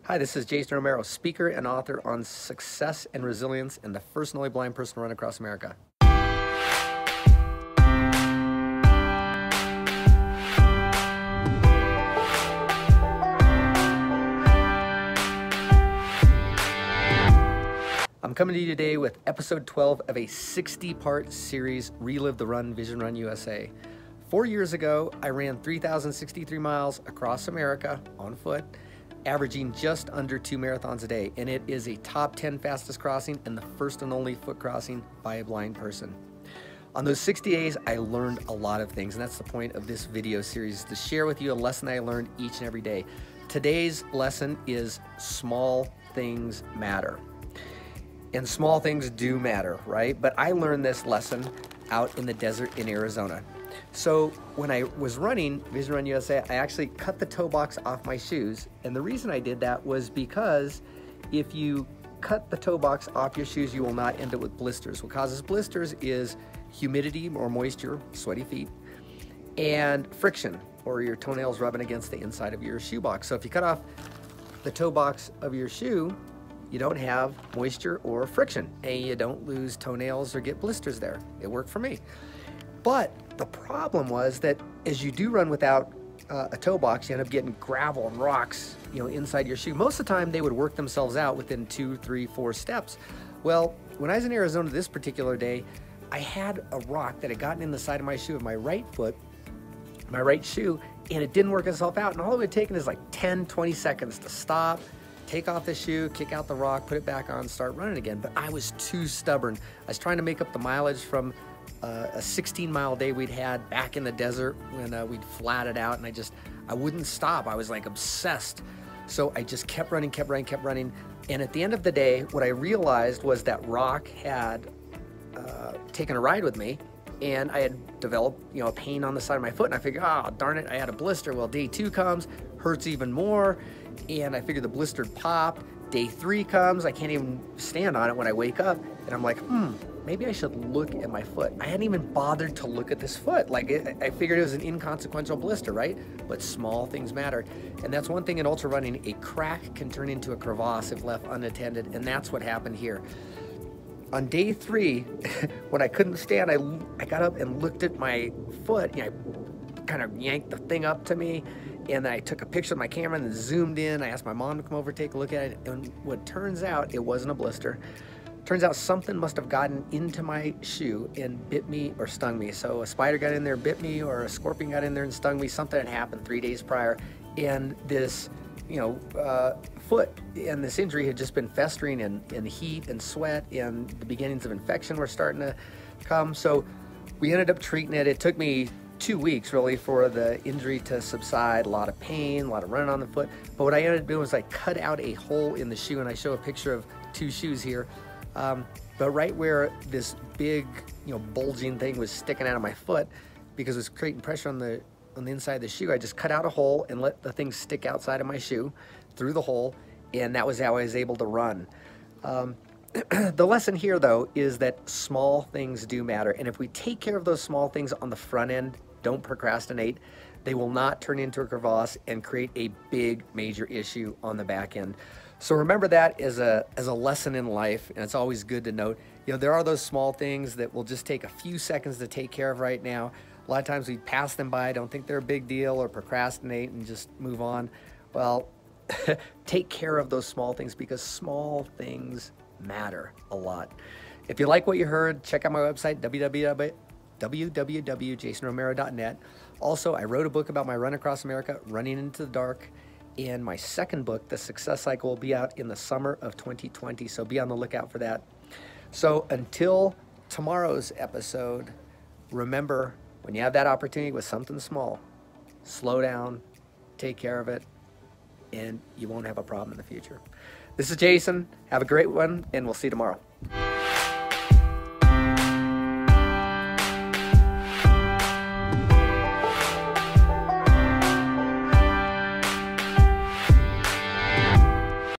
Hi, this is Jason Romero, speaker and author on success and resilience and the first and only blind person to run across America. I'm coming to you today with episode 12 of a 60-part series, Relive the Run, Vision Run USA. 4 years ago, I ran 3,063 miles across America on foot, averaging just under 2 marathons a day, and it is a top 10 fastest crossing and the first and only foot crossing by a blind person. On those 60 days, I learned a lot of things, and that's the point of this video series, to share with you a lesson I learned each and every day. Today's lesson is small things matter. And small things do matter, right? But I learned this lesson out in the desert in Arizona. So when I was running Vision Run USA, I actually cut the toe box off my shoes. And the reason I did that was because if you cut the toe box off your shoes, you will not end up with blisters. What causes blisters is humidity or moisture, sweaty feet, and friction, or your toenails rubbing against the inside of your shoe box. So if you cut off the toe box of your shoe, you don't have moisture or friction, and you don't lose toenails or get blisters there. It worked for me. But the problem was that as you do run without a toe box, you end up getting gravel and rocks, inside your shoe. Most of the time, they would work themselves out within 2, 3, 4 steps. Well, when I was in Arizona this particular day, I had a rock that had gotten in the side of my shoe of my right foot, my right shoe, and it didn't work itself out. And all it would have taken is like 10, 20 seconds to stop, take off the shoe, kick out the rock, put it back on, start running again. But I was too stubborn. I was trying to make up the mileage from a 16-mile day we'd had back in the desert when we'd flatted out, and I wouldn't stop. I was like obsessed. So I just kept running. And at the end of the day, what I realized was that rock had taken a ride with me, and I had developed, a pain on the side of my foot, and I figured, oh, darn it, I had a blister. Well, day 2 comes, hurts even more, and I figured the blister popped. Day 3 comes, I can't even stand on it when I wake up, and I'm like, maybe I should look at my foot. I hadn't even bothered to look at this foot. I figured it was an inconsequential blister, right? But small things matter. And that's one thing in ultra running, a crack can turn into a crevasse if left unattended, and that's what happened here. On day 3, when I couldn't stand, I got up and looked at my foot. I kind of yanked the thing up to me, and I took a picture of my camera and then zoomed in. I asked my mom to come over, take a look at it, and what turns out, it wasn't a blister. Turns out something must have gotten into my shoe and bit me or stung me. So a spider got in there, bit me, or a scorpion got in there and stung me. Something had happened 3 days prior, and this, foot and this injury had just been festering in heat and sweat, and the beginnings of infection were starting to come. So we ended up treating it. It took me 2 weeks really for the injury to subside. A lot of pain, a lot of running on the foot. But what I ended up doing was I cut out a hole in the shoe, and I show a picture of 2 shoes here. But right where this big, bulging thing was sticking out of my foot, because it was creating pressure on the inside of the shoe, I just cut out a hole and let the thing stick outside of my shoe through the hole, and that was how I was able to run. The lesson here, though, is that small things do matter, and if we take care of those small things on the front end, don't procrastinate, they will not turn into a crevasse and create a big, major issue on the back end. So remember that as a lesson in life, and it's always good to note, there are those small things that will just take a few seconds to take care of right now. A lot of times we pass them by, don't think they're a big deal, or procrastinate and just move on. Well, take care of those small things, because small things matter a lot. If you like what you heard, check out my website, www.jasonromero.net. Also, I wrote a book about my run across America, Running into the Dark. And my second book, The Success Cycle, will be out in the summer of 2020, so be on the lookout for that. So until tomorrow's episode, remember, when you have that opportunity with something small, slow down, take care of it, and you won't have a problem in the future. This is Jason. Have a great one, and we'll see you tomorrow.